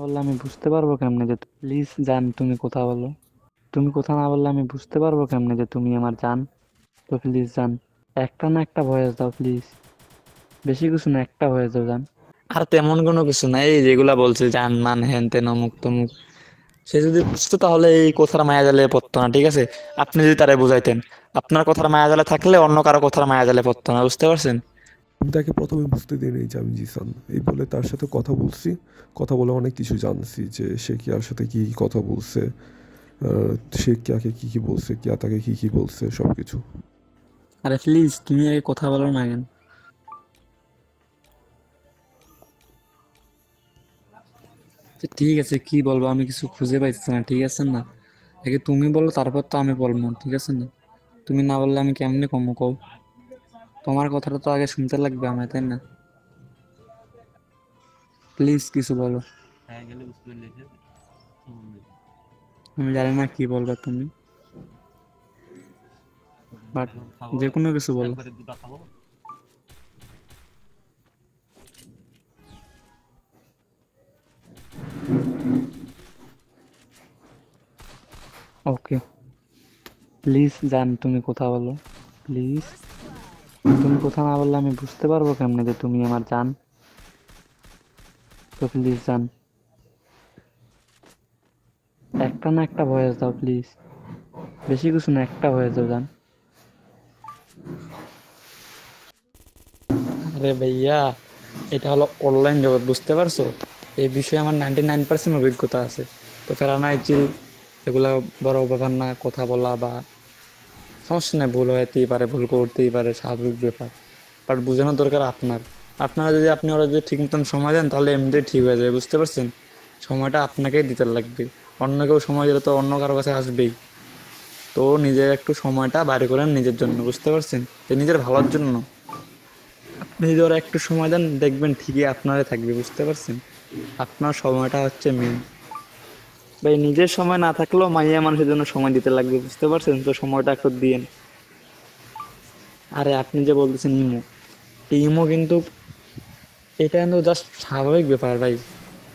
বললে আমি বুঝতে পারবো কেমনে যে প্লিজ জান তুমি কথা বলো। তুমি কথা না বললে আমি বুঝতে পারবো কেমনে যে তুমি আমার জান। তো প্লিজ জান, একটা না একটা ভয়েস দাও প্লিজ। বেশি কিছু না, একটা ভয়েস দাও জান। আর তেমন কোনো কিছু নাই, এই যেগুলা বলছে জান মান হ্যান তেন অমুক তমুক, সে যদি বুঝতো তাহলে এই কথার মায়া জালে পড়তো না, ঠিক আছে? আপনি যদি তারে বুঝাইতেন, আপনার কথার মায়া জালে থাকলে অন্য কারো কথার মায়া জালে পড়তো না, বুঝতে পারছেন? আমি তাকে প্রথমে বুঝতে দিইনি যে আমি জিসান, এই বলে তার সাথে কথা বলছি। কথা বলে অনেক কিছু জানছি যে সে কিয়ার সাথে কী কী কথা বলছে, সে কিয়াকে কী কী বলছে, কিয়া তাকে কী কী বলছে, সব কিছু। আরে প্লিজ তুমি আগে কথা বলো না কেন? তো ঠিক আছে, কি বলবো আমি কিছু খুঁজে পাইতেছি না, ঠিক আছে না? আগে তুমি বলো, তারপর তো আমি বলবো, ঠিক আছে না? তুমি না বললে আমি কেমনে কমো কও? তোমার কথাটা তো আগে শুনতে লাগবে আমার, তাই না? প্লিজ কিছু বলো। আমি জানি না কি বলবা তুমি, বাট যে কোনো কিছু বলো। ওকে, প্লিজ জান তুমি কথা বলো। প্লিজ, তুমি কথা না বললে আমি বুঝতে পারবো কেমনে যে তুমি আমার জান। তো প্লিজ জান, একটা না একটা ভয়েস দাও প্লিজ। বেশি কিছু না, একটা ভয়েস দাও জান। আরে ভাইয়া, এটা হলো অনলাইন জগৎ, বুঝতে পারছো? এই বিষয়ে আমার 99% অভিজ্ঞতা আছে। তো ফেরানাই চিল এগুলা বড় ব্যাপার না, কথা বলা বা সমস্যা নেই, ভুল হইতেই পারে, ভুল করতেই পারে, স্বাভাবিক ব্যাপার। বাট বোঝানোর দরকার আপনার। আপনারা যদি আপনি ওরা যদি ঠিক মতন সময় দেন তাহলে এমনিতেই ঠিক হয়ে যাবে, বুঝতে পারছেন? সময়টা আপনাকেই দিতে লাগবে। অন্য কেউ সময় দিলে তো অন্য কারো কাছে আসবেই। তো নিজের একটু সময়টা বাইরে করেন নিজের জন্য, বুঝতে পারছেন? যে নিজের ভালোর জন্য আপনি যদি ওরা একটু সময় দেন দেখবেন ঠিকই আপনারে থাকবে, বুঝতে পারছেন? আপনার সময়টা হচ্ছে মেন। ভাই নিজের সময় না থাকলেও মাইয়া মানুষের জন্য সময় দিতে লাগবে, বুঝতে পারছেন? তো সময়টা একটু দিয়েন। আরে আপনি যে বলতেছেন ইমো, এই ইমো কিন্তু এটা কিন্তু জাস্ট স্বাভাবিক ব্যাপার ভাই।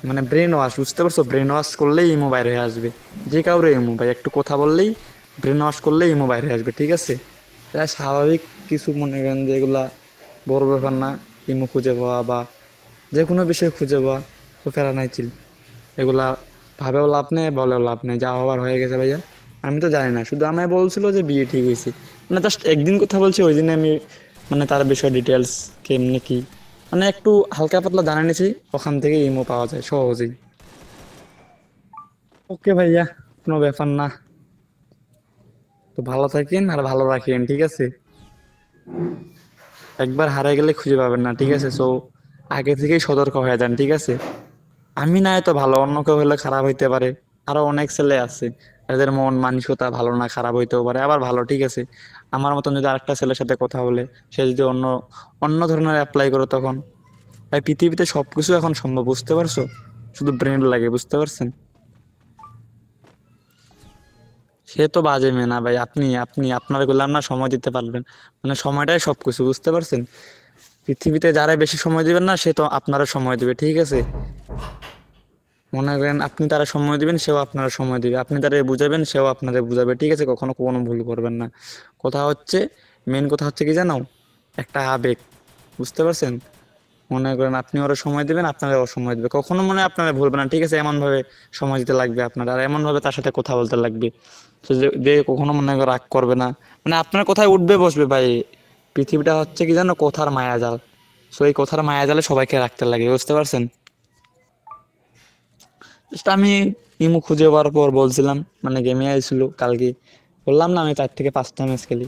মানে ব্রেন ওয়াশ, বুঝতে পারছো? ব্রেন ওয়াশ করলেই ইমো বাইরে হয়ে আসবে। যে কাউরে ইমো ভাই, একটু কথা বললেই ব্রেন ওয়াশ করলেই ইমো বাইরে হয়ে আসবে, ঠিক আছে? এটা স্বাভাবিক কিছু, মনে করেন যে এগুলা বড় ব্যাপার না। ইমো খুঁজে পাওয়া বা যে কোনো বিষয় খুঁজে পাওয়া, তো ফেরা নাই চিল। এগুলা ভাবেও লাভ নেই, বলেও লাভ নেই, যা হওয়ার হয়ে গেছে ভাইয়া। আমি তো জানি না, শুধু আমায় বলছিল যে বিয়ে ঠিক হয়েছে। মানে জাস্ট একদিন কথা বলছি, ওই দিনে আমি মানে তার বিষয়ে ডিটেলস কেমনি কি মানে একটু হালকা পাতলা জানা নিয়েছি। ওখান থেকে ইমো পাওয়া যায় সহজেই। ওকে ভাইয়া, কোনো ব্যাপার না। তো ভালো থাকেন আর ভালো রাখেন, ঠিক আছে? একবার হারিয়ে গেলে খুঁজে পাবেন না, ঠিক আছে? সো আগে থেকেই সতর্ক হয়ে যান, ঠিক আছে? আমি না তো ভালো, অন্য কেউ হলে খারাপ হইতে পারে। আরো অনেক ছেলে আছে, এদের মন মানসিকতা ভালো না, খারাপ হইতেও পারে, আবার ভালো, ঠিক আছে? আমার মতন যদি আরেকটা ছেলের সাথে কথা বলে, সে যদি অন্য অন্য ধরনের অ্যাপ্লাই করে, তখন ভাই পৃথিবীতে সবকিছু এখন সম্ভব, বুঝতে পারছো? শুধু ব্রেন লাগে, বুঝতে পারছেন? সে তো বাজে মেয়ে না ভাই। আপনি আপনি আপনার বললাম না সময় দিতে পারবেন, মানে সময়টাই সবকিছু, বুঝতে পারছেন? পৃথিবীতে যারা বেশি সময় দিবেন না, সে তো আপনারও সময় দিবে, ঠিক আছে? মনে করেন আপনি তারা সময় দিবেন, সেও আপনারা সময় দিবে। আপনি তারা বুঝাবেন, সেও আপনাদের বুঝাবে, ঠিক আছে? কখনো কোনো ভুল করবেন না। কথা হচ্ছে, মেন কথা হচ্ছে কি জানো, একটা আবেগ, বুঝতে পারছেন? মনে করেন আপনি ওরা সময় দিবেন, আপনারা ওর সময় দিবে, কখনো মনে হয় আপনারা ভুলবেন না, ঠিক আছে? এমন ভাবে সময় দিতে লাগবে আপনার, আর এমন ভাবে তার সাথে কথা বলতে লাগবে, তো যে যে কখনো মনে করে রাগ করবে না। মানে আপনার কথায় উঠবে বসবে ভাই। পৃথিবীটা হচ্ছে কি জানো, কথার মায়াজাল। তো এই কথার মায়াজালে সবাইকে রাখতে লাগে, বুঝতে পারছেন? Just আমি ইমু খুঁজে পাওয়ার পর বলছিলাম, মানে গেমে আইছিল কালকে, বললাম না আমি 4 থেকে 5টা ম্যাচ খেলি।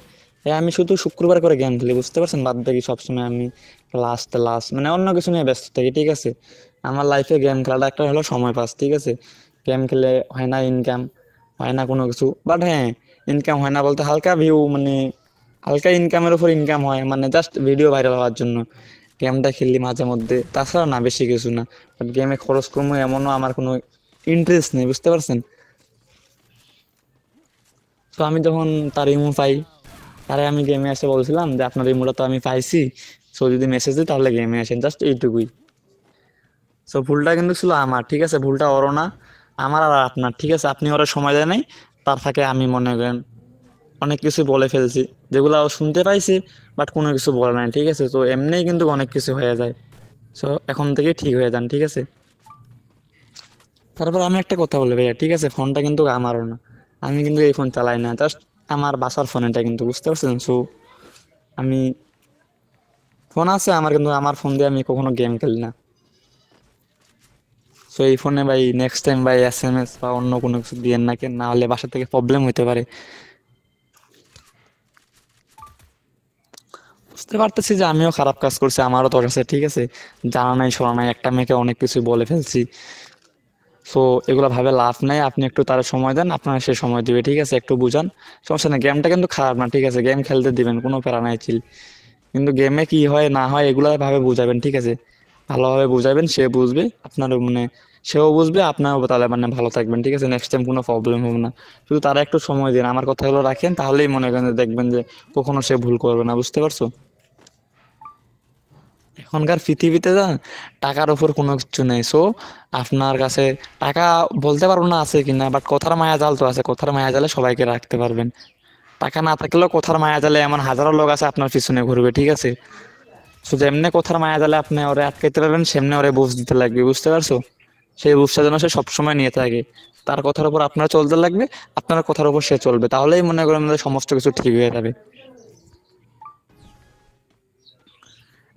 আমি শুধু শুক্রবার করে গেম খেলি, বুঝতে পারছেন? বাদ বাকি সবসময় আমি ক্লাস মানে অন্য কিছু নিয়ে ব্যস্ত থাকি, ঠিক আছে? আমার লাইফে গেম খেলাটা একটা হলো সময় পাস, ঠিক আছে? গেম খেলে হয় না ইনকাম, হয় না কোনো কিছু, বাট হ্যাঁ, ইনকাম হয় না বলতে হালকা ভিউ, মানে হালকা ইনকামের উপর ইনকাম হয়, মানে জাস্ট ভিডিও ভাইরাল হওয়ার জন্য গেমটা খেললি মাঝে মধ্যে, তাছাড়া না, বেশি কিছু না। বাট গেমে খরচ কম, এমনও আমার কোনো ইন্টারেস্ট নেই, বুঝতে পারছেন? তো আমি যখন তার ইমো পাই, তারে আমি গেমে এসে বলছিলাম যে আপনার ইমোটা তো আমি পাইছি, সো যদি মেসেজ দিই তাহলে গেমে আসেন, জাস্ট এইটুকুই। সো ভুলটা কিন্তু ছিল আমার, ঠিক আছে, ভুলটা ওরও না, আমার আর আপনার, ঠিক আছে। আপনি ওরা সময় দেয় নাই, তার ফাঁকে আমি মনে করেন অনেক কিছু বলে ফেলছি, যেগুলো ও শুনতে পাইছি, বাট কোনো কিছু বলে নাই, ঠিক আছে। তো এমনিই কিন্তু অনেক কিছু হয়ে যায়। সো এখন থেকে ঠিক হয়ে যান, ঠিক আছে। তারপর আমি একটা কথা বলি ভাইয়া, ঠিক আছে, ফোনটা কিন্তু আমারও না, আমি কিন্তু এই ফোন চালাই না, জাস্ট আমার বাসার ফোন এটা, কিন্তু বুঝতে পারছেন। সো আমি ফোন আছে আমার, কিন্তু আমার ফোন দিয়ে আমি কখনো গেম খেলি না। সো এই ফোনে ভাই নেক্সট টাইম ভাই SMS বা অন্য কোনো কিছু দিয়েন না, কেন না হলে বাসা থেকে প্রবলেম হইতে পারে। বুঝতে পারতেছি যে আমিও খারাপ কাজ করছি, আমারও দোষ আছে, ঠিক আছে, জানা নাই শোনা নাই একটা মেয়েকে অনেক কিছু বলে ফেলছি। সো এগুলো ভাবে লাভ নাই, আপনি একটু তার সময় দেন, আপনার সে সময় দিবে, ঠিক আছে, একটু বুঝান, সমস্যা নেই। গেমটা কিন্তু খারাপ না, ঠিক আছে, গেম খেলতে দিবেন, কোনো প্যারা নাই, চিল। কিন্তু গেমে কি হয় না হয় এগুলা ভাবে বুঝাবেন, ঠিক আছে, ভালোভাবে বুঝাবেন, সে বুঝবে, আপনার মানে সেও বুঝবে, আপনারও তাহলে মানে ভালো থাকবেন, ঠিক আছে, নেক্সট টাইম কোনো প্রবলেম হবে না। শুধু তারা একটু সময় দিন, আমার কথাগুলো রাখেন, তাহলেই মনে করেন যে দেখবেন যে কখনো সে ভুল করবে না, বুঝতে পারছো। এখনকার পৃথিবীতে না টাকার উপর কোনো কিছু নেই। সো আপনার কাছে টাকা বলতে পারবো না আছে কিনা, বাট কথার মায়া জাল তো আছে, কথার মায়া জালে সবাইকে রাখতে পারবেন। টাকা না থাকলেও কথার মায়া জালে এমন হাজারো লোক আছে আপনার পিছনে ঘুরবে, ঠিক আছে। শুধু এমনি কথার মায়া জালে আপনি ওরে আটকাইতে পারবেন, সেমনি ওরে বুঝ দিতে লাগবে, বুঝতে পারছো। সেই বুঝটা যেন সে সবসময় নিয়ে থাকে, তার কথার উপর আপনার চলতে লাগবে, আপনার কথার উপর সে চলবে, তাহলেই মনে করেন যে সমস্ত কিছু ঠিক হয়ে যাবে।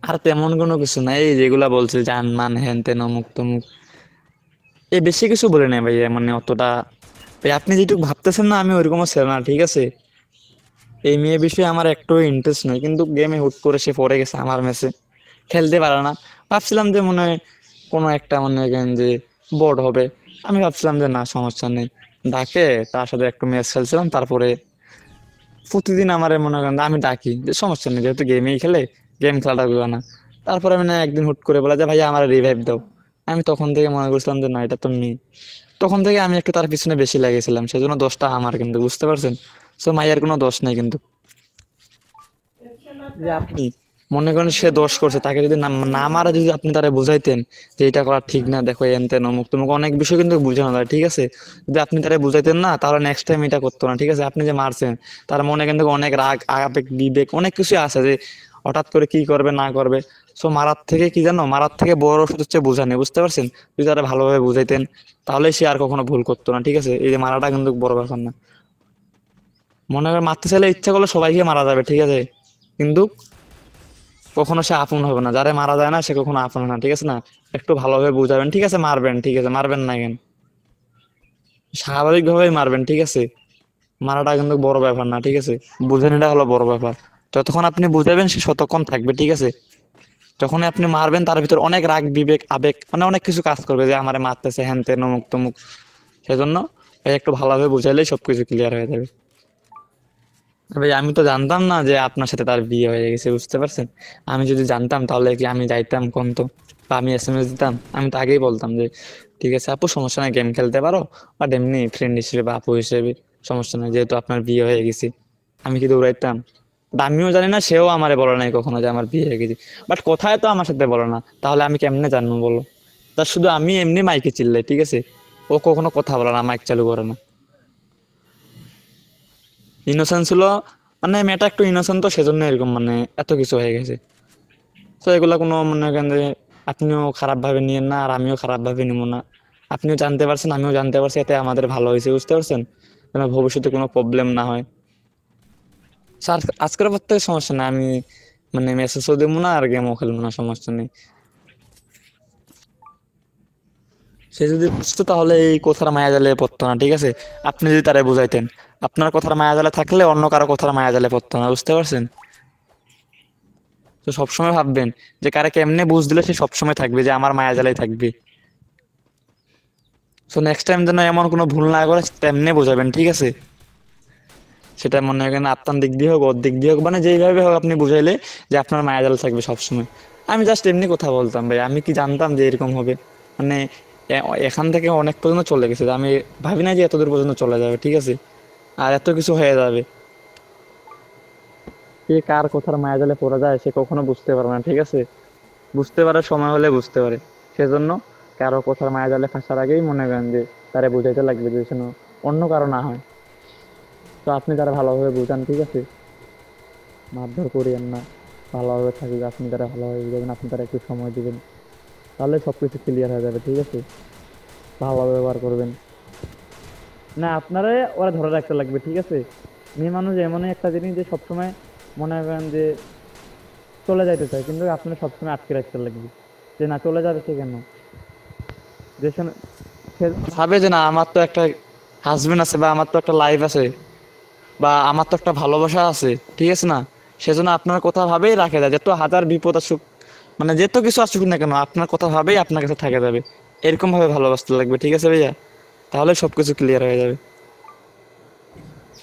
আর তেমন কোনো কিছু নাই, এই যেগুলা বলছে জান মান হ্যান তেন অমুক তমুক, এই বেশি কিছু বলে নেই ভাইয়া, মানে অতটা ভাই আপনি যেটুকু ভাবতেছেন না আমি ওইরকমও ছিল না, ঠিক আছে। এই মেয়ে বিষয়ে আমার একটু ইন্টারেস্ট নেই, কিন্তু গেমে হুট করে সে পড়ে গেছে আমার ম্যাচে, খেলতে পারে না। ভাবছিলাম যে মনে হয় কোনো একটা মনে করেন যে বোর্ড হবে, আমি ভাবছিলাম যে না সমস্যা নেই, ডাকে, তার সাথে একটু ম্যাচ খেলছিলাম, তারপরে প্রতিদিন আমার মনে করেন আমি ডাকি যে সমস্যা নেই, যেহেতু গেমেই খেলে, গেম খেলাটা গেলো না। তারপরে মানে একদিন হুট করে বলে যে ভাইয়া আমার রিভাইভ দাও। আমি তখন থেকে মনে করছিলাম যে না এটা তো নেই, তখন থেকে আমি একটু তার পিছনে বেশি লাগিয়েছিলাম, সেজন্য দোষটা আমার, কিন্তু বুঝতে পারছেন। সো মাইয়ার কোনো দোষ নেই কিন্তু। যে আপনি মনে করেন সে দোষ করছে, তাকে যদি না না মারা যদি আপনি তারা বুঝাইতেন যে এটা করা ঠিক না, দেখো এন তেন অমুক তমুক অনেক বিষয় কিন্তু বুঝানো যায়, ঠিক আছে। যদি আপনি তারা বুঝাইতেন না, তাহলে নেক্সট টাইম এটা করতো না, ঠিক আছে। আপনি যে মারছেন, তার মনে কিন্তু অনেক রাগ আবেগ বিবেক অনেক কিছু আছে, যে হঠাৎ করে কি করবে না করবে। সো মারার থেকে কি জানো, মারার থেকে বড় ওষুধ হচ্ছে বোঝানি, বুঝতে পারছেন। যদি তারা ভালোভাবে বুঝাইতেন, তাহলে সে আর কখনো ভুল করতো না, ঠিক আছে। এই যে মারাটা কিন্তু বড় ব্যাপার না। মনে করে মারতে চাইলে ইচ্ছা করলে সবাইকে মারা যাবে, ঠিক আছে, কিন্তু কখনো সে আপন হবে না, যারে মারা যায় না সে কখনো আপন হয় না, ঠিক আছে না। একটু ভালোভাবে বুঝাবেন, ঠিক আছে, মারবেন, ঠিক আছে, মারবেন না কেন, স্বাভাবিক ভাবেই মারবেন, ঠিক আছে। মারাটা কিন্তু বড় ব্যাপার না, ঠিক আছে, বুঝানিটা হলো বড় ব্যাপার। যতক্ষণ আপনি বুঝাবেন সে ততক্ষণ থাকবে, ঠিক আছে। যখন আপনি মারবেন তার ভিতর অনেক রাগ বিবেক আবেগ মানে অনেক কিছু কাজ করবে, যে আমারে মারতেছে হ্যান তেন অমুক তমুক। সেজন্য এই একটু ভালোভাবে বুঝাইলেই সবকিছু ক্লিয়ার হয়ে যাবে। ভাই আমি তো জানতাম না যে আপনার সাথে তার বিয়ে হয়ে গেছে, বুঝতে পারছেন। আমি যদি জানতাম তাহলে কি আমি যাইতাম কোন তো, বা আমি SMS দিতাম, আমি তো আগেই বলতাম যে ঠিক আছে আপু সমস্যা নাই, গেম খেলতে পারো, বাট এমনি ফ্রেন্ড হিসেবে বা আপু হিসেবে সমস্যা নাই, যেহেতু আপনার বিয়ে হয়ে গেছে। আমি কি দৌড়াইতাম? But আমিও জানি না, সেও আমারে বলে নাই কখনো যে আমার বিয়ে হয়ে গেছে, বাট কোথায় তো আমার সাথে বলে না, তাহলে আমি কেমনে জানবো বলো। তার শুধু আমি এমনি মাইকে চিল্লাই, ঠিক আছে, ও কখনো কথা বলে না, মাইক চালু করে না। ইনোসেন্স ছিল, মানে মেয়েটা একটু ইনোসেন্ট, তো সেজন্য এরকম মানে এত কিছু হয়ে গেছে। তো এগুলা কোনো মনে করেন যে আপনিও খারাপ ভাবে নিয়েন না, আর আমিও খারাপ ভাবে নিব না। আপনিও জানতে পারছেন, আমিও জানতে পারছি, এতে আমাদের ভালো হয়েছে, বুঝতে পারছেন, যেন ভবিষ্যতে কোনো প্রবলেম না হয়। স্যার আজকের পর থেকে সমস্যা নেই, আমি মানে মেসেজও দেবো না আর গেমও খেলবো না, সমস্যা নেই। সে যদি বুঝতো তাহলে এই কথার মায়া জালে পড়তো না, ঠিক আছে। আপনি যদি তারা বুঝাইতেন, আপনার কথার মায়া জালে থাকলে অন্য কারো কথার মায়া জালে পড়তো না, বুঝতে পারছেন। তো সবসময় ভাববেন যে কারে কেমনে বুঝ দিলে সে সবসময় থাকবে, যে আমার মায়া জালেই থাকবে। সো নেক্সট টাইম যেন এমন কোনো ভুল না করে, তেমনি বোঝাবেন, ঠিক আছে। সেটা মনে করেন আপনার দিক দিয়ে হোক, ওর দিক দিয়ে হোক, মানে যেইভাবে হোক আপনি বুঝাইলে যে আপনার মায়া জাল থাকবে সবসময়। আমি জাস্ট এমনি কথা বলতাম ভাই, আমি কি জানতাম যে এরকম হবে। মানে এখান থেকে অনেক পর্যন্ত চলে গেছে, আমি ভাবি না যে এত দূর পর্যন্ত চলে যাবে, ঠিক আছে, আর এত কিছু হয়ে যাবে। কে কার কথার মায়া জালে পড়া যায় সে কখনো বুঝতে পারে না, ঠিক আছে। বুঝতে পারার সময় হলে বুঝতে পারে, সেজন্য কারো কথার মায়া জালে ফাঁসার আগেই মনে করেন যে তারে বুঝাইতে লাগবে যে যেন অন্য কারো না হয়। তো আপনি তারা ভালোভাবে বুঝান, ঠিক আছে? মারধর করিয়েন না, ভালোভাবে থাকবে, আপনি তারা ভালোভাবে বুঝাবেন, আপনি তারা একটু সময় দিবেন, তাহলে সবকিছু ক্লিয়ার হয়ে যাবে, ঠিক আছে? ভালোভাবে ব্যবহার করবেন না, আপনারা ওরা ধরে রাখতে লাগবে, ঠিক আছে? মেয়ে মানুষ এমনই একটা জিনিস যে সবসময় মনে করেন যে চলে যাইতে চায়, কিন্তু আপনার সবসময় আটকে রাখতে লাগবে যে না, চলে যাবে সে কেন, যে সে ভাবে যে না আমার তো একটা হাজবেন্ড আছে, বা আমার তো একটা লাইফ আছে, বা আমার তো একটা ভালোবাসা আছে, ঠিক আছে না? সেজন্য আপনার কথা ভাবেই রাখে যায়, যত হাজার বিপদ আসুক, মানে যত কিছু আসুক না কেন, আপনার কথা ভাবেই আপনার কাছে থাকে যাবে। এরকম ভাবে ভালোবাসতে লাগবে, ঠিক আছে ভাইয়া? তাহলে সবকিছু ক্লিয়ার হয়ে যাবে।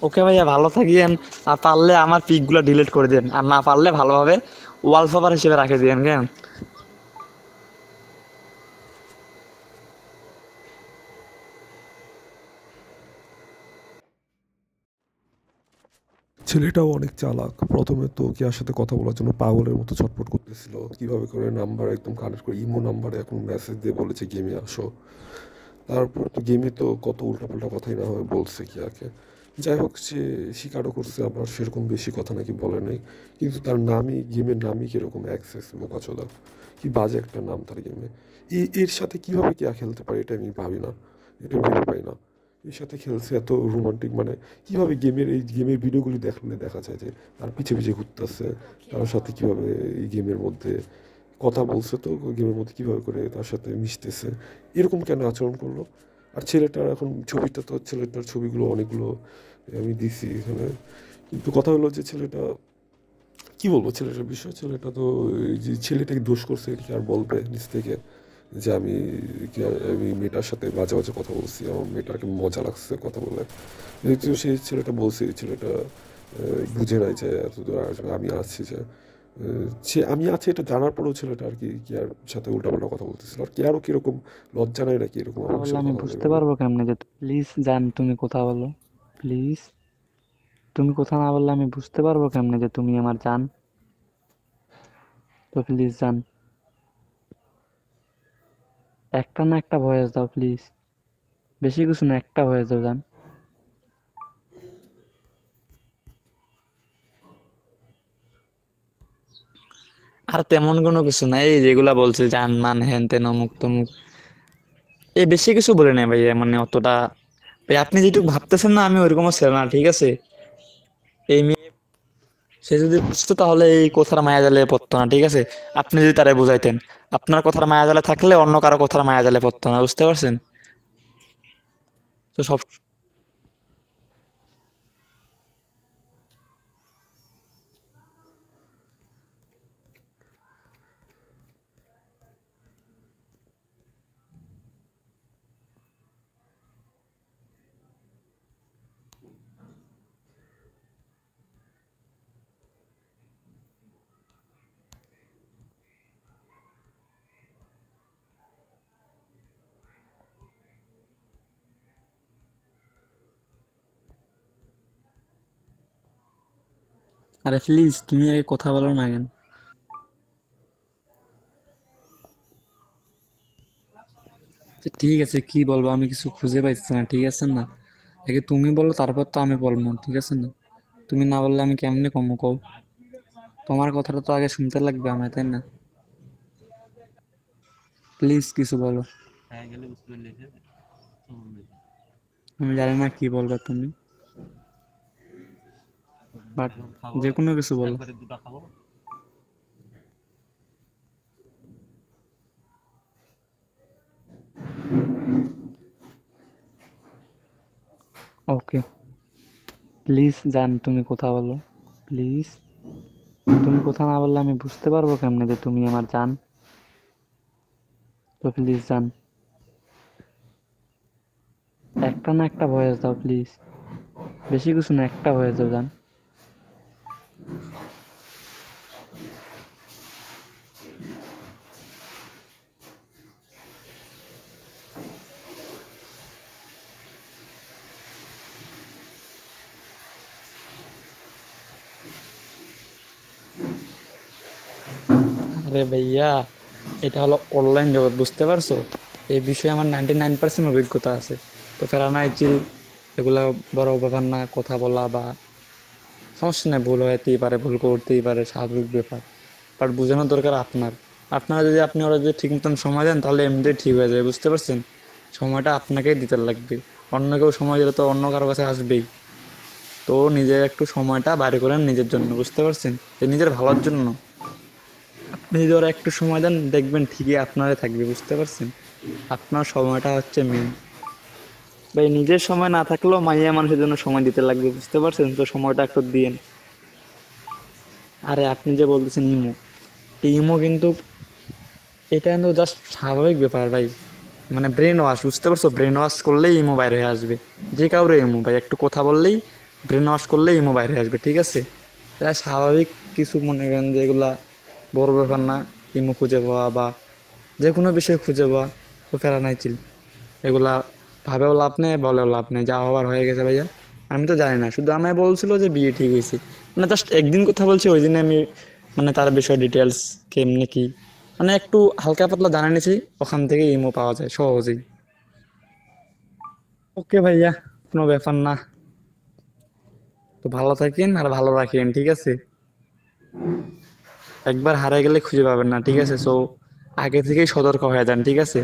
ওকে ভাইয়া, ভালো থাকিয়েন। আর পারলে আমার পিক গুলো ডিলিট করে দেন, আর না পারলে ভালোভাবে ওয়ালপেপার হিসেবে রাখে দিয়েন, কেন? ছেলেটাও অনেক চালাক। প্রথমে তো কেয়ার সাথে কথা বলার জন্য পাগলের মতো ছটফট করতেছিল, কিভাবে করে নাম্বার একদম কানেক্ট করে, ইমো নাম্বারে এখন মেসেজ দিয়ে বলেছে গেমে আসো। তারপর তো গেমে তো কত উল্টাপাল্টা কথাই না হয় বলছে কেয়াকে। যাই হোক, সে স্বীকারও করছে, আবার সেরকম বেশি কথা নাকি বলে নাই। কিন্তু তার নামই, গেমের নামই কিরকম অ্যাক্সেস বোকাচোদা, কি বাজে একটা নাম তার গেমে। এর সাথে কিভাবে কেয়া খেলতে পারে এটা আমি ভাবি না, এটা ভেবে পাই না। এর সাথে খেলছে এত রোমান্টিক, মানে কিভাবে গেমের, এই গেমের ভিডিওগুলি দেখলে দেখা যায় যে তার পিছে পিছে ঘুরতেছে, তার সাথে কিভাবে এই গেমের মধ্যে কথা বলছে, তো গেমের মধ্যে কীভাবে করে তার সাথে মিশতেছে, এরকম কেন আচরণ করলো। আর ছেলেটার এখন ছবিটা, তো ছেলেটার ছবিগুলো অনেকগুলো আমি দিছি এখানে, কিন্তু কথা হলো যে ছেলেটা, কি বলবো ছেলেটার বিষয়, ছেলেটা তো এই যে ছেলেটাকে দোষ করছে এটা কি আর বলবে নিজ থেকে, যে আমি মেয়েটার সাথে বাজে বাজে কথা বলছি, আমার মেয়েটাকে মজা লাগছে কথা বলে। যেহেতু সেই ছেলেটা বলছে, এই ছেলেটা বুঝে নাই যে এত দূর আসবে, আমি আছি যে সে আমি আছি এটা জানার পরেও ছেলেটা আর কি কেয়ার সাথে উল্টাপাল্টা কথা বলতেছিল। আর কেয়ারও কিরকম লজ্জা নাই নাকি এরকম কথা আমার বললে সাথে আমি কথা বলে বুঝতে বলে। পারবো কেমনে যে প্লিজ জান তুমি কথা বলো, প্লিজ। তুমি কথা না বললে আমি বুঝতে পারবো কেমনে যে তুমি আমার জান? তো প্লিজ জান, একটা না একটা ভয়েস দাও প্লিজ, বেশি কিছু না, একটা ভয়েস দাও জান। আর তেমন কোনো কিছু নাই, এই যেগুলা বলছে জান মান হ্যান তেন অমুক তমুক, এই বেশি কিছু বলে নাই ভাইয়া, মানে অতটা। ভাই আপনি যেটুকু ভাবতেছেন না, আমি ওইরকমও ছিল না, ঠিক আছে? এই মেয়ে, সে যদি বুঝতো তাহলে এই কথার মায়া জালে পড়তো না, ঠিক আছে? আপনি যদি তারা বুঝাইতেন, আপনার কথার মায়া জালে থাকলে অন্য কারো কথার মায়া জালে পড়তো না, বুঝতে পারছেন? তো সব, আরে প্লিজ তুমি আগে কথা বলো না কেন? তো ঠিক আছে, কি বলবো আমি কিছু খুঁজে পাইছি না, ঠিক আছে না? আগে তুমি বলো তারপর তো আমি বলবো, ঠিক আছে না? তুমি না বললে আমি কেমনে কমো কও? তোমার কথাটা তো আগে শুনতে লাগবে আমার, তাই না? প্লিজ কিছু বলো। আমি জানি না কি বলবা তুমি, বাট যে কোনো কিছু বলো। ওকে, প্লিজ জান তুমি কথা বলো, প্লিজ। তুমি কথা না বললে আমি বুঝতে পারবো কেমনে যে তুমি আমার জান? তো প্লিজ জান, একটা না একটা ভয়েস দাও প্লিজ, বেশি কিছু না, একটা ভয়েস দাও জান। আরে ভাইয়া, এটা হলো অনলাইন জগৎ, বুঝতে পারছো? এই বিষয়ে আমার 99% অভিজ্ঞতা আছে। তো ফেরানা চিল এগুলা বড় ব্যাপার না, কথা বলা বা সমস্যা নেই, ভুল হতেই পারে, ভুল করতেই পারে, স্বাভাবিক ব্যাপার। বাট বোঝানোর দরকার আপনার। আপনারা যদি আপনি ওরা যদি ঠিক মতন সময় দেন তাহলে এমনিতেই ঠিক হয়ে যাবে, বুঝতে পারছেন? সময়টা আপনাকেই দিতে লাগবে, অন্য কেউ সময় দিলে তো অন্য কারো কাছে আসবেই। তো নিজের একটু সময়টা বাইরে করেন নিজের জন্য, বুঝতে পারছেন? এই নিজের ভালোর জন্য আপনি যদি ওরা একটু সময় দেন দেখবেন ঠিকই আপনারই থাকবে, বুঝতে পারছেন? আপনার সময়টা হচ্ছে মেন ভাই। নিজের সময় না থাকলেও মাইয়া মানুষের জন্য সময় দিতে লাগবে, বুঝতে পারছেন? তো সময়টা একটু দিয়েন। আরে আপনি যে বলতেছেন ইমো, এই ইমো কিন্তু এটা কিন্তু জাস্ট স্বাভাবিক ব্যাপার ভাই। মানে ব্রেন ওয়াশ, বুঝতে পারছো? ব্রেন ওয়াশ করলেই ইমো বাইরে হয়ে আসবে। যে কাউরে ইমো ভাই, একটু কথা বললেই ব্রেন ওয়াশ করলেই ইমো বাইরে হয়ে আসবে, ঠিক আছে? এটা স্বাভাবিক কিছু, মনে করেন যে এগুলা বড় ব্যাপার না। ইমো খুঁজে পাওয়া বা যে কোনো বিষয় খুঁজে পাওয়া, তো ফেরা নাই চিল। এগুলা ভাবেও লাভ নেই, বলেও লাভ নেই, যা হওয়ার হয়ে গেছে ভাইয়া। আমি তো জানি না, শুধু আমায় বলছিল যে বিয়ে ঠিক হয়েছে। মানে জাস্ট একদিন কথা বলছি, ওই দিনে আমি মানে তার বিষয়ে ডিটেলস কেমনে কি মানে একটু হালকা পাতলা জানা নিয়েছি। ওখান থেকে ইমো পাওয়া যায় সহজেই। ওকে ভাইয়া, কোনো ব্যাপার না। তো ভালো থাকেন আর ভালো রাখেন, ঠিক আছে? একবার হারিয়ে গেলে খুঁজে পাবেন না, ঠিক আছে? সো আগে থেকেই সতর্ক হয়ে যান, ঠিক আছে?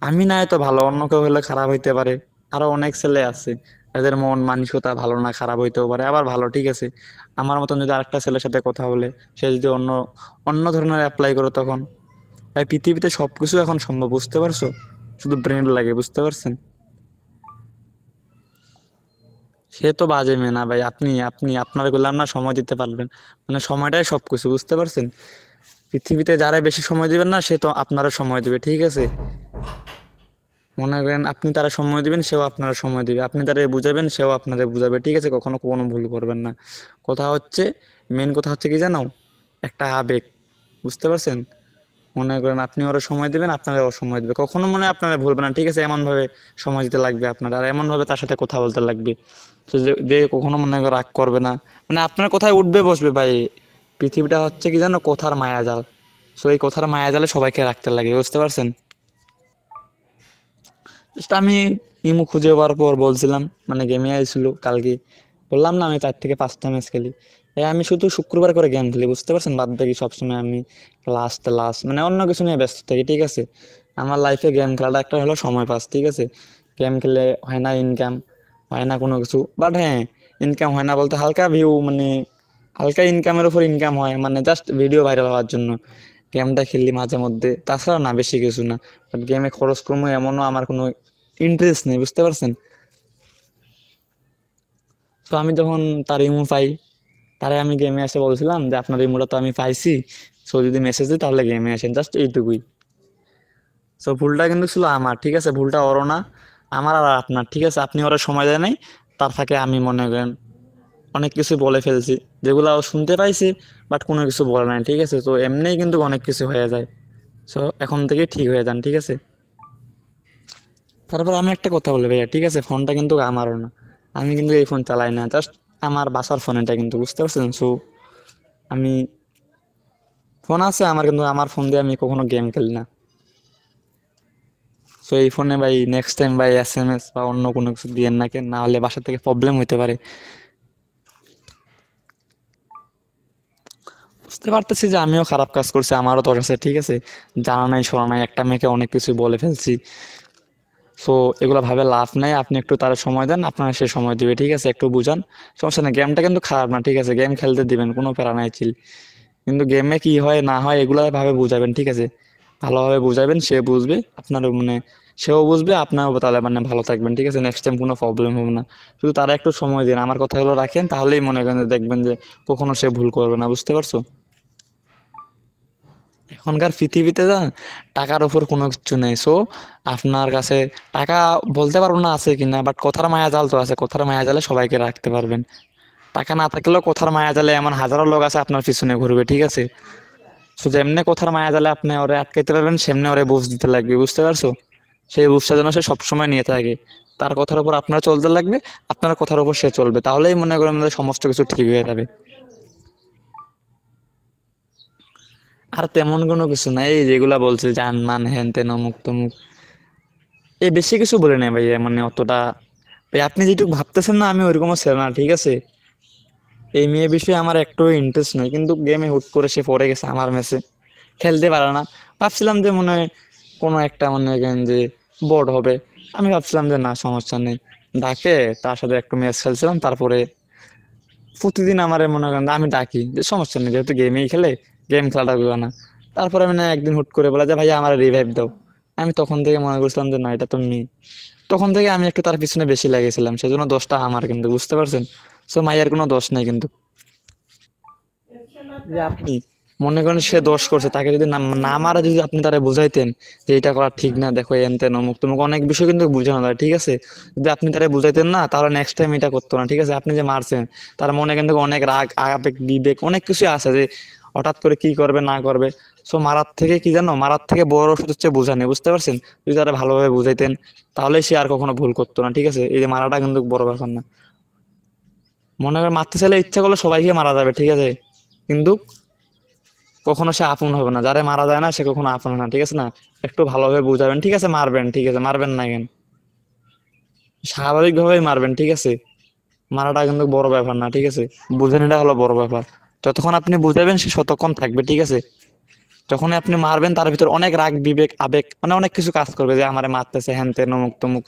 আমি না এত ভালো, অন্য কেউ হলে খারাপ হইতে পারে। আরো অনেক ছেলে আছে এদের মন মানসিকতা ভালো না, খারাপ হইতেও পারে, আবার ভালো, ঠিক আছে? আমার মতন যদি আরেকটা ছেলের সাথে কথা বলে, সে যদি অন্য অন্য ধরনের অ্যাপ্লাই করে, তখন তাই পৃথিবীতে সবকিছু এখন সম্ভব, বুঝতে পারছো? শুধু ব্রেন লাগে, বুঝতে পারছেন? সে তো বাজে মেয়ে না ভাই। আপনি আপনি আপনার বললাম না, সময় দিতে পারবেন, মানে সময়টাই সবকিছু, বুঝতে পারছেন? পৃথিবীতে যারা বেশি সময় দিবেন না, সে তো আপনারও সময় দিবে, ঠিক আছে? মনে করেন আপনি তারা সময় দিবেন, সেও আপনারা সময় দিবে। আপনি তারা বুঝাবেন, সেও আপনাদের বুঝাবে, ঠিক আছে? কখনো কোনো ভুল করবেন না। কথা হচ্ছে, মেন কথা হচ্ছে কি জানো, একটা আবেগ, বুঝতে পারছেন? মনে করেন আপনি ওরা সময় দিবেন, আপনারা ওর সময় দিবে, কখনো মনে হয় আপনারা ভুলবেন না, ঠিক আছে? এমন ভাবে সময় দিতে লাগবে আপনার, আর এমন ভাবে তার সাথে কথা বলতে লাগবে, তো যে যে কখনো মনে করে রাগ করবে না। মানে আপনার কথায় উঠবে বসবে ভাই। পৃথিবীটা হচ্ছে কি জানো, কথার মায়াজাল। সো এই কথার মায়াজালে সবাইকে রাখতে লাগে, বুঝতে পারছেন? Just আমি ইমু খুঁজে পাওয়ার পর বলছিলাম, মানে গেমে আইছিল কালকে, বললাম না আমি 4 থেকে 5টা ম্যাচ খেলি। আমি শুধু শুক্রবার করে গেম খেলি, বুঝতে পারছেন? বাদ বাকি সবসময় আমি ক্লাস মানে অন্য কিছু নিয়ে ব্যস্ত থাকি, ঠিক আছে? আমার লাইফে গেম খেলাটা একটা হলো সময় পাস, ঠিক আছে? গেম খেলে হয় না ইনকাম, হয় না কোনো কিছু, বাট হ্যাঁ, ইনকাম হয় না বলতে হালকা ভিউ, মানে হালকা ইনকামের উপর ইনকাম হয়, মানে জাস্ট ভিডিও ভাইরাল হওয়ার জন্য গেমটা খেললি মাঝে মধ্যে, তাছাড়া না, বেশি কিছু না। বাট গেমে খরচ কমে এমনও আমার কোনো ইন্টারেস্ট নেই, বুঝতে পারছেন? তো আমি যখন তার ইমো পাই, তারে আমি গেমে এসে বলছিলাম যে আপনার ইমোটা তো আমি পাইছি, সো যদি মেসেজ দিই তাহলে গেমে আসেন, জাস্ট এইটুকুই। সো ভুলটা কিন্তু ছিল আমার, ঠিক আছে? ভুলটা ওরও না, আমার আর আপনার, ঠিক আছে? আপনি ওরা সময় দেয় নাই, তার ফাঁকে আমি মনে করেন অনেক কিছু বলে ফেলছি, যেগুলো ও শুনতে পাইছি, বাট কোনো কিছু বলে নাই, ঠিক আছে? তো এমনিই কিন্তু অনেক কিছু হয়ে যায়। সো এখন থেকে ঠিক হয়ে যান, ঠিক আছে? তারপর আমি একটা কথা বলি ভাইয়া, ঠিক আছে? ফোনটা কিন্তু আমারও না, আমি কিন্তু এই ফোন চালাই না, জাস্ট আমার বাসার ফোন এটা কিন্তু, বুঝতে পারছেন? সো আমি ফোন আছে আমার, কিন্তু আমার ফোন দিয়ে আমি কখনো গেম খেলি না। সো এই ফোনে ভাই নেক্সট টাইম ভাই SMS বা অন্য কোনো কিছু দিয়েন না, কেন না হলে বাসা থেকে প্রবলেম হইতে পারে। বুঝতে পারতেছি যে আমিও খারাপ কাজ করছি, আমারও দোষ আছে, ঠিক আছে? জানা নাই শোনা নাই একটা মেয়েকে অনেক কিছু বলে ফেলছি। সো এগুলো ভাবে লাভ নাই, আপনি একটু তার সময় দেন, আপনার সে সময় দিবে, ঠিক আছে? একটু বুঝান, সমস্যা নেই। গেমটা কিন্তু খারাপ না, ঠিক আছে? গেম খেলতে দিবেন, কোনো প্যারা নাই, চিল। কিন্তু গেমে কি হয় না হয় এগুলা ভাবে বুঝাবেন, ঠিক আছে? ভালোভাবে বুঝাবেন, সে বুঝবে, আপনার মানে সেও বুঝবে, আপনারও তাহলে মানে ভালো থাকবেন, ঠিক আছে? নেক্সট টাইম কোনো প্রবলেম হবে না। শুধু তারা একটু সময় দিন, আমার কথাগুলো রাখেন, তাহলেই মনে করেন যে দেখবেন যে কখনো সে ভুল করবে না, বুঝতে পারছো? এখনকার পৃথিবীতে যান, টাকার উপর কোনো কিছু নেই। সো আপনার কাছে টাকা বলতে পারবো না আছে কিনা, বাট কথার মায়া জাল তো আছে, কথার মায়া জালে সবাইকে রাখতে পারবেন। টাকা না থাকলেও কথার মায়া জালে এমন হাজারো লোক আছে আপনার পিছনে ঘুরবে, ঠিক আছে? তো যেমনি কথার মায়া জালে আপনি ওরে আটকাইতে পারবেন, সেমনি ওরে বুঝ দিতে লাগবে, বুঝতে পারছো? সেই বুঝটা যেন সে সবসময় নিয়ে থাকে। তার কথার উপর আপনার চলতে লাগবে, আপনার কথার উপর সে চলবে, তাহলেই মনে করেন যে সমস্ত কিছু ঠিক হয়ে যাবে। আর তেমন কোনো কিছু নাই, এই যেগুলা বলছে জান মান হ্যান তেন অমুক তমুক, এই বেশি কিছু বলে নাই ভাইয়া, মানে অতটা ভাই আপনি যেটুকু ভাবতেছেন না আমি ওইরকমও ছিল না, ঠিক আছে। এই মেয়ে বিষয়ে আমার একটু ইন্টারেস্ট নেই, কিন্তু গেমে হুট করে সে পড়ে গেছে আমার ম্যাচে, খেলতে পারে না। ভাবছিলাম যে মনে হয় কোনো একটা মনে করেন যে বোর্ড হবে, আমি ভাবছিলাম যে না সমস্যা নেই, ডাকে তার সাথে একটু ম্যাচ খেলছিলাম। তারপরে প্রতিদিন আমার মনে করেন যে আমি ডাকি যে সমস্যা নেই, যেহেতু গেমেই খেলে, গেম খেলাটা করবে না। তারপরে আমি না একদিন হুট করে বলে যে ভাইয়া আমার রিভাইভ দাও। আমি তখন থেকে মনে করছিলাম যে না এটা তো নেই। তখন থেকে আমি একটু তার পিছনে বেশি লাগিয়েছিলাম, সেজন্য দোষটা আমার, কিন্তু বুঝতে পারছেন। সো মাইয়ার কোনো দোষ নেই কিন্তু। যে আপনি মনে করেন সে দোষ করছে, তাকে যদি না না মারা যদি আপনি তারা বুঝাইতেন যে এটা করা ঠিক না, দেখো এন তেন অমুক তমুক অনেক বিষয় কিন্তু বুঝানো যায়, ঠিক আছে। যদি আপনি তারা বুঝাইতেন না, তাহলে নেক্সট টাইম এটা করতো না, ঠিক আছে। আপনি যে মারছেন, তার মনে কিন্তু অনেক রাগ আবেগ বিবেক অনেক কিছু আছে, যে হঠাৎ করে কি করবে না করবে। সো মারার থেকে কি জানো, মারার থেকে বড় ওষুধ হচ্ছে বোঝানি, বুঝতে পারছেন। যদি তারা ভালোভাবে বুঝাইতেন, তাহলে সে আর কখনো ভুল করতো না, ঠিক আছে। এই যে মারাটা কিন্তু বড় ব্যাপার না। মনে করেন মারতে চাইলে ইচ্ছা করলে সবাইকে মারা যাবে, ঠিক আছে, কিন্তু কখনো সে আপন হবে না। যারে মারা যায় না সে কখনো আপন হয় না, ঠিক আছে না। একটু ভালোভাবে বুঝাবেন, ঠিক আছে, মারবেন, ঠিক আছে, মারবেন না কেন, স্বাভাবিক ভাবেই মারবেন, ঠিক আছে। মারাটা কিন্তু বড় ব্যাপার না, ঠিক আছে। বুঝানিটা হলো বড় ব্যাপার। যতক্ষণ আপনি বুঝাবেন সে ততক্ষণ থাকবে, ঠিক আছে। যখন আপনি মারবেন তার ভিতর অনেক রাগ বিবেক আবেগ মানে অনেক কিছু কাজ করবে, যে আমারে মারতেছে হ্যান তেন অমুক তমুক।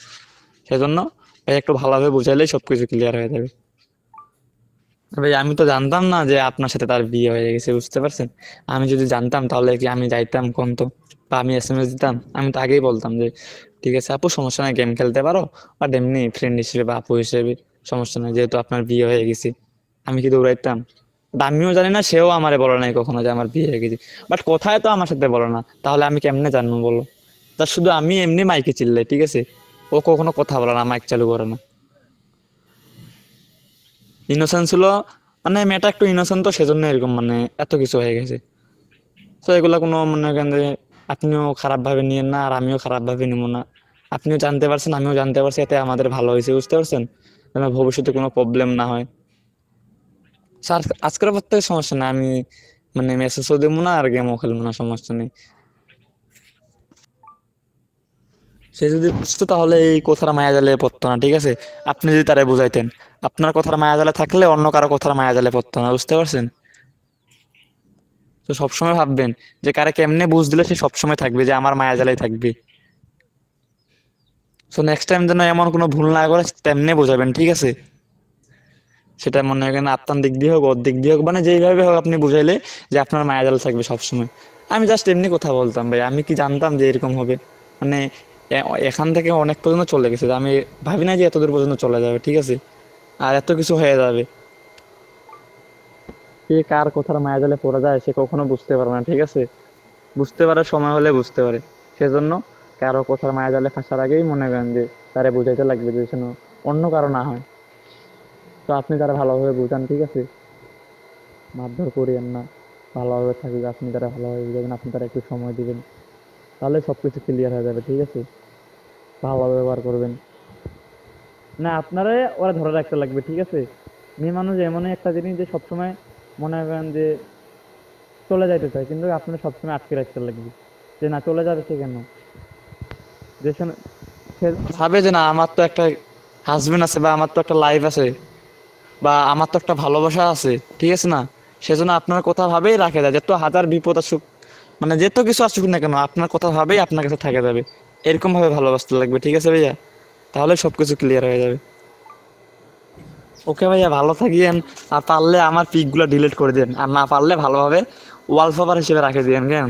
সেজন্য ভাই একটু ভালোভাবে বুঝাইলেই সবকিছু ক্লিয়ার হয়ে যাবে। ভাই আমি তো জানতাম না যে আপনার সাথে তার বিয়ে হয়ে গেছে, বুঝতে পারছেন। আমি যদি জানতাম তাহলে কি আমি যাইতাম কোন তো, বা আমি এসএমএস দিতাম, আমি তো আগেই বলতাম যে ঠিক আছে আপু সমস্যা নাই, গেম খেলতে পারো, বাট এমনি ফ্রেন্ড হিসেবে বা আপু হিসেবে সমস্যা নাই, যেহেতু আপনার বিয়ে হয়ে গেছে। আমি কি দৌড়াইতাম? বা আমিও জানি না, সেও আমারে বলে নাই কখনো যে আমার বিয়ে হয়ে গেছে। বাট কথায় তো আমার সাথে বলো না, তাহলে আমি কেমনে জানবো বলো। তার শুধু আমি এমনি মাইকে চিল্লাই, ঠিক আছে। ও কখনো কথা বলে না, মাইক চালু করে না। ইনোসেন্স ছিল, মানে মেয়েটা একটু ইনোসেন্ট, তো সেজন্য এরকম মানে এত কিছু হয়ে গেছে। তো এগুলা কোনো মনে করেন যে আপনিও খারাপ ভাবে নিয়েন না, আর আমিও খারাপ ভাবে নিব না। আপনিও জানতে পারছেন, আমিও জানতে পারছি, এতে আমাদের ভালো হয়েছে, বুঝতে পারছেন, যেন ভবিষ্যতে কোনো প্রবলেম না হয়। স্যার আজকের পর থেকে সমস্যা নেই, আমি মানে মেসেজও দেবো না আর গেমও খেলবো না, সমস্যা নেই। সে যদি বুঝতো তাহলে এই কথাটা মায়া জালে পড়তো না, ঠিক আছে। আপনি যদি তারা বুঝাইতেন, আপনার কথার মায়া জালে থাকলে অন্য কারো কথার মায়া জালে পড়তো না, বুঝতে পারছেন। তো সবসময় ভাববেন যে কারে কেমনে বুঝ দিলে সে সবসময় থাকবে, যে আমার মায়া জালাই থাকবে। সো নেক্সট টাইম যেন এমন কোনো ভুল না করে তেমনি বোঝাবেন, ঠিক আছে। সেটা মনে করেন আপনার দিক দিয়ে হোক ওর দিক দিয়ে হোক, মানে যেইভাবে হোক আপনি বুঝাইলে যে আপনার মায়া জাল থাকবে সবসময়। আমি জাস্ট এমনি কথা বলতাম ভাই, আমি কি জানতাম যে এরকম হবে। মানে এখান থেকে অনেক পর্যন্ত চলে গেছে, আমি ভাবি না যে এতদূর পর্যন্ত চলে যাবে, ঠিক আছে, আর এত কিছু হয়ে যাবে। কে কার কথার মায়া জালে পড়ে যায় সে কখনো বুঝতে পারে না, ঠিক আছে। বুঝতে পারার সময় হলে বুঝতে পারে। সেজন্য কারো কথার মায়া জালে ফাঁসার আগেই মনে করেন যে তারে বুঝাইতে লাগবে, যে যেন অন্য কারো না হয়। তো আপনি তারা ভালোভাবে বুঝান, ঠিক আছে, মারধর করিয়েন না, ভালোভাবে থাকবে। আপনি তারা ভালোভাবে বুঝাবেন, আপনি তারা একটু সময় দিবেন, তাহলে সবকিছু ক্লিয়ার হয়ে যাবে, ঠিক আছে। ভালো ব্যবহার করবেন না, আপনারা ওরা ধরে রাখতে লাগবে, ঠিক আছে। মেয়ে মানুষ এমনই একটা জিনিস যে সবসময় মনে করেন যে চলে যাইতে চায়, কিন্তু আপনার সবসময় আটকে রাখতে লাগবে, যে না চলে যাবে সে কেন, যে সে ভাবে যে না আমার তো একটা হাজবেন্ড আছে, বা আমার তো একটা লাইফ আছে, বা আমার তো একটা ভালোবাসা আছে, ঠিক আছে না। সেজন্য আপনার কথা ভাবেই রাখে যায়, যত হাজার বিপদ আসুক, মানে যত কিছু আসুক না কেন, আপনার কথা ভাবেই আপনার কাছে থাকে যাবে। এরকম ভাবে ভালোবাসতে লাগবে, ঠিক আছে ভাইয়া, তাহলে সবকিছু ক্লিয়ার হয়ে যাবে। ওকে ভাইয়া, ভালো থাকিয়েন। আর পারলে আমার পিক গুলো ডিলিট করে দেন, আর না পারলে ভালোভাবে ওয়ালপেপার হিসেবে রাখে দিয়েন, কেন।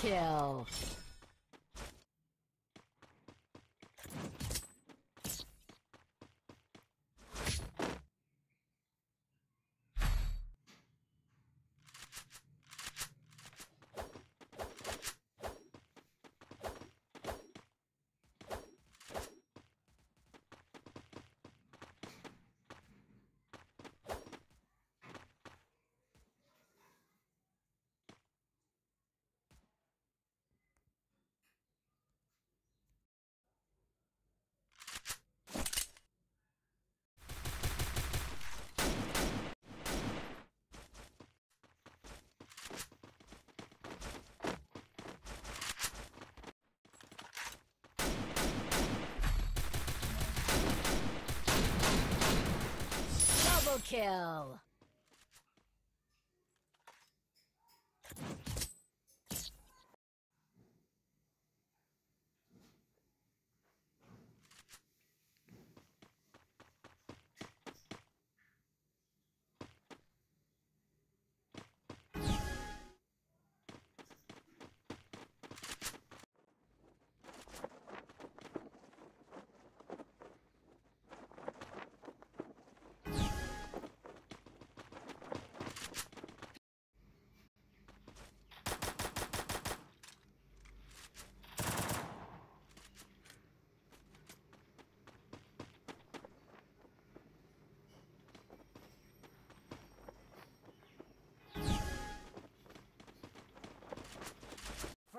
kill. Double kill.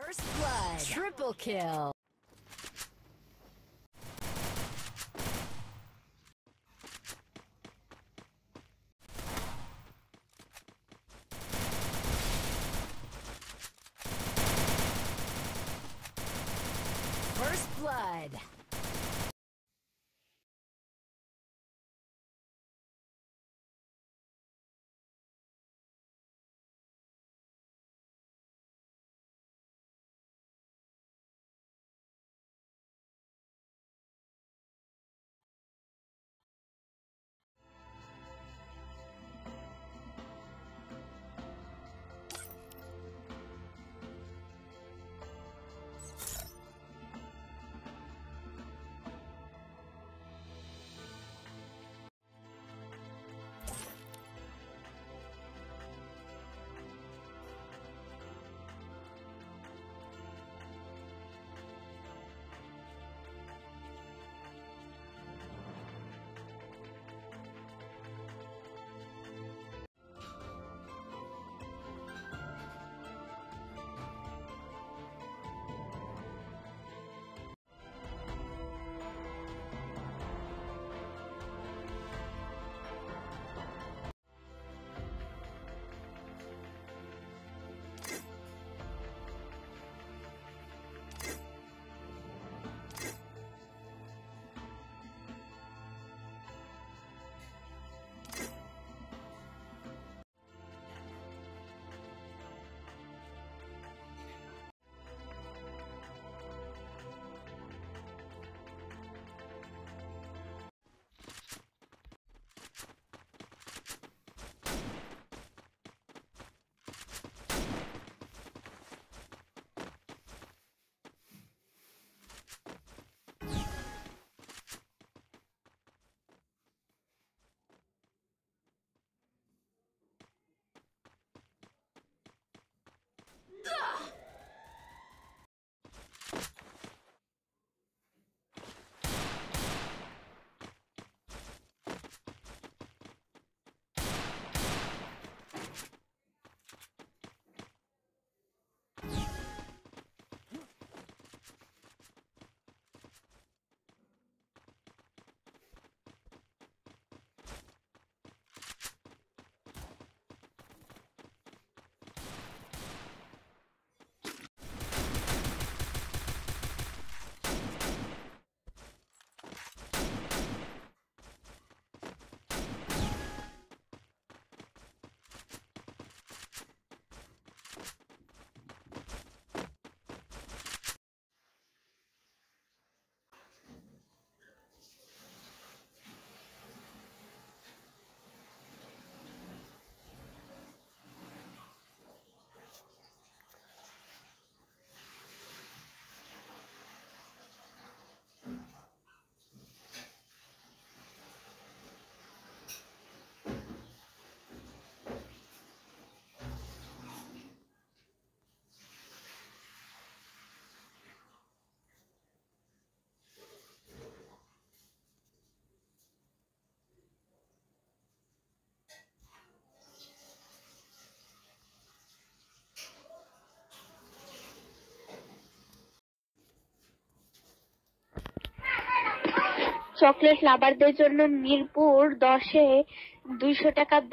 First blood. Triple kill. First blood. Chocolate লাভারদের জন্য মিরপুর 10-এ 200 টাকার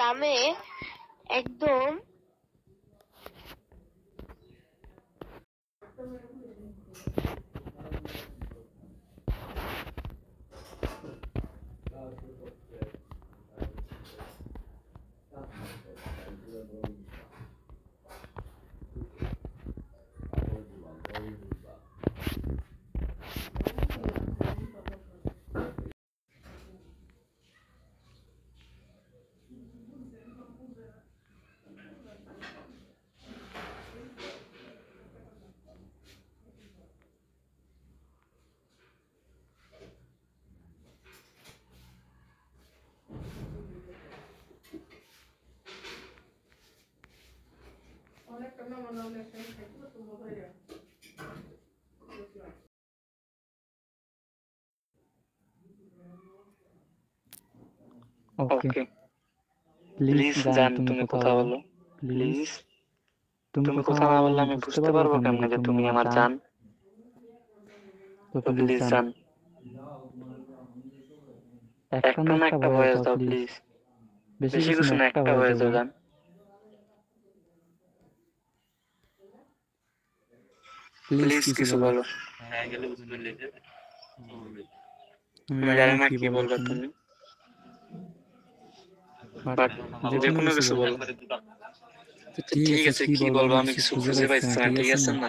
দামে একদম ওকে, ওকে, প্লিজ প্লিজ জান জান তুমি তুমি কথা কথা বলো। বলো। প্লিজ, প্লিজ, তুমি তুমি কথা কথা না না বললে বললে আমি আমি বুঝতে বুঝতে পারবো পারবো কেমনে কেমনে যে যে তুমি তুমি আমার আমার জান। জান। তো তো প্লিজ প্লিজ জান, জান, একটা না একটা না একটা একটা ভয়েস ভয়েস দাও দাও প্লিজ। প্লিজ। বেশি বেশি কিছু না, কিছু না, একটা একটা ভয়েস ভয়েস দাও দাও জান। জান। প্লিজ প্লিজ কিছু কিছু বলো। বলো। আমি আমি জানি জানি না না কি কি বলবা বলবে তুমি, তুমি, বাট বাট যে যে কোনো কোনো কিছু কিছু বলো। বলো। তো তো ঠিক ঠিক আছে, আছে, কি কি বলবো বলবো আমি আমি কিছু কিছু খুঁজে খুঁজে পাইছি না, পাইছি না, ঠিক ঠিক আছে আছে না। না।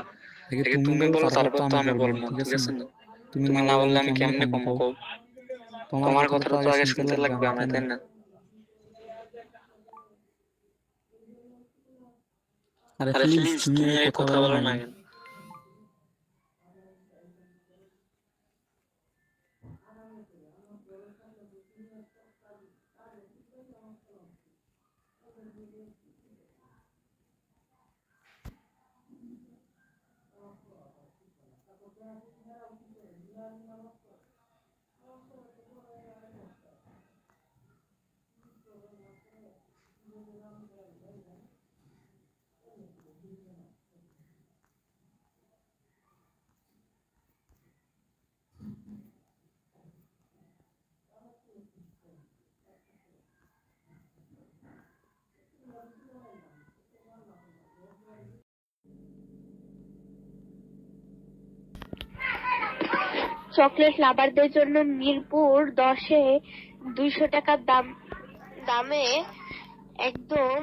আগে আগে তুমি তুমি বলো, বলো, তারপর তারপর তো তো আমি আমি বলবো, বলবো, ঠিক ঠিক আছে আছে না। না। তুমি না তুমি না বললে বললে আমি আমি কেমনে কেমনে কমো কমো কও। কও। তোমার তোমার কথাটা তো কথাটা তো আগে আগে শুনতে শুনতে লাগবে লাগবে আমার, আমার, তাই না। তাই না? আরে আরে প্লিজ প্লিজ, তুমি তুমি আগে আগে কথা কথা বলো বলো না না কেন। কেন? চকলেট লাভারদের জন্য মিরপুর 10-এ 200 টাকার দামে একদম